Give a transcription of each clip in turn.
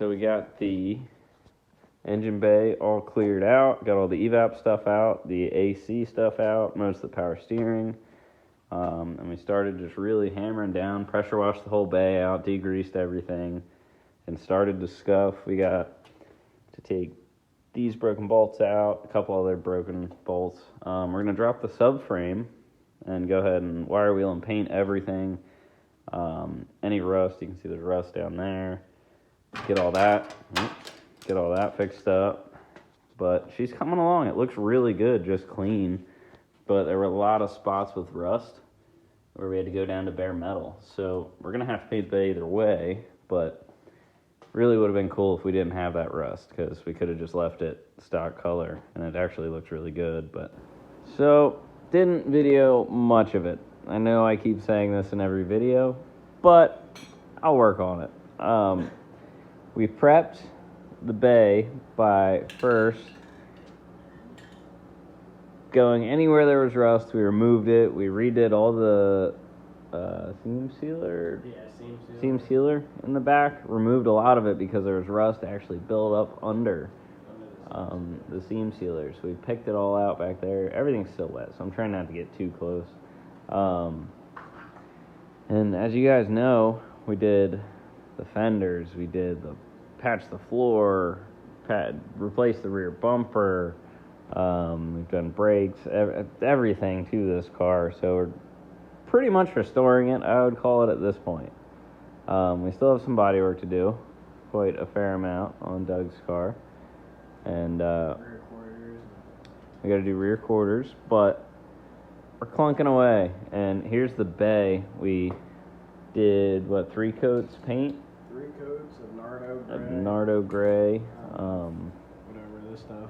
So we got the engine bay all cleared out, got all the evap stuff out, the AC stuff out, most of the power steering. And we started just really hammering down, pressure washed the whole bay out, degreased everything, and started to scuff. We got to take these broken bolts out, a couple other broken bolts. We're going to drop the subframe and go ahead and wire wheel and paint everything. Any rust, you can see there's rust down there. Get all that fixed up. But she's coming along. It looks really good, just clean. But there were a lot of spots with rust where we had to go down to bare metal. So we're going to have to paint the bay either way, but really would have been cool if we didn't have that rust, because we could have just left it stock color, and it actually looks really good. But so didn't video much of it. I know I keep saying this in every video, but I'll work on it. We prepped the bay by first going anywhere there was rust. We removed it. We redid all the seam sealer in the back. Removed a lot of it because there was rust actually built up under the seam sealer. So we picked it all out back there. Everything's still wet, so I'm trying not to get too close. And as you guys know, we did the fenders, we did the patch the floor, replace the rear bumper. We've done brakes, everything to this car. So we're pretty much restoring it, I would call it at this point. We still have some body work to do, quite a fair amount on Doug's car. And rear quarters. We got to do rear quarters, but we're clunking away. And here's the bay. We did, 3 coats paint? 3 coats of Nardo gray. Nardo gray. Whatever this stuff.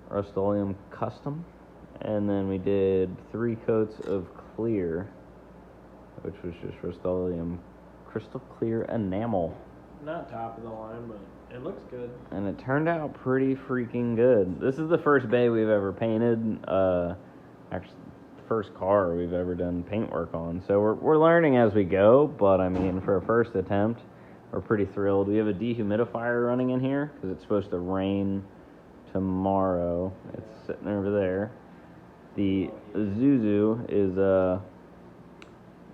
Rust-Oleum Custom. And then we did 3 coats of clear, which was just Rust-Oleum Crystal Clear Enamel. Not top of the line, but it looks good. And it turned out pretty freaking good. This is the first bay we've ever painted. Actually, first car we've ever done paint work on. So we're learning as we go, but I mean, for a first attempt, we're pretty thrilled. We have a dehumidifier running in here because it's supposed to rain tomorrow. It's sitting over there. The Isuzu is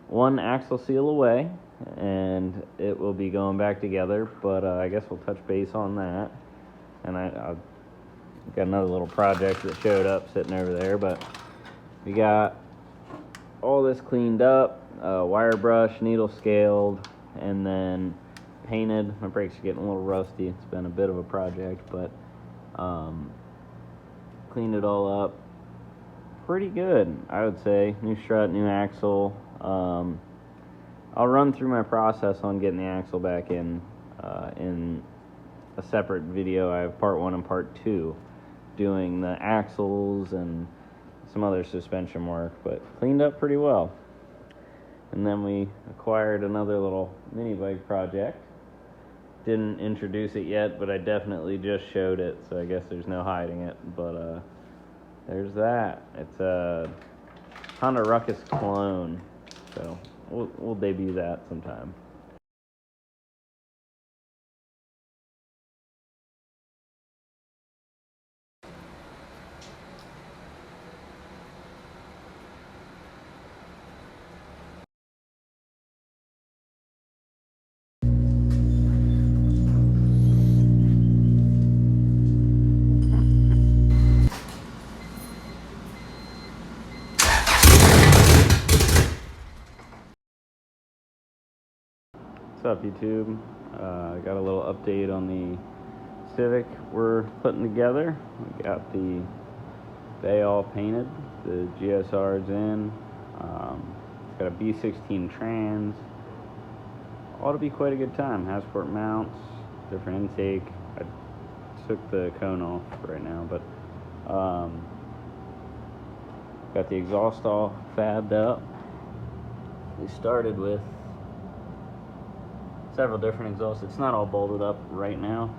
1 axle seal away, and it will be going back together, but I guess we'll touch base on that. And I've got another little project that showed up sitting over there, but we got all this cleaned up, wire brush, needle scaled, and then painted. My brakes are getting a little rusty. It's been a bit of a project, but cleaned it all up. Pretty good, I would say. New strut, new axle. I'll run through my process on getting the axle back in a separate video. I have part 1 and part 2 doing the axles and some other suspension work, but cleaned up pretty well. And then we acquired another little mini bike project. Didn't introduce it yet, but I definitely just showed it, so I guess there's no hiding it. But there's that. It's a Honda Ruckus clone, so we'll debut that sometime. What's up, YouTube? I got a little update on the Civic we're putting together. We got the bay all painted, the GSR's in, it's got a B16 trans. Ought to be quite a good time. Hasport mounts, different intake. I took the cone off right now, but got the exhaust all fabbed up. We started with several different exhausts. It's not all bolted up right now,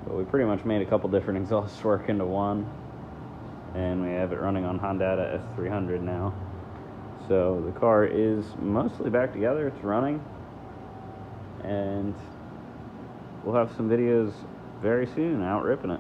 but we pretty much made a couple different exhausts work into one, and we have it running on Honda S300 now. So the car is mostly back together. It's running, and we'll have some videos very soon out ripping it.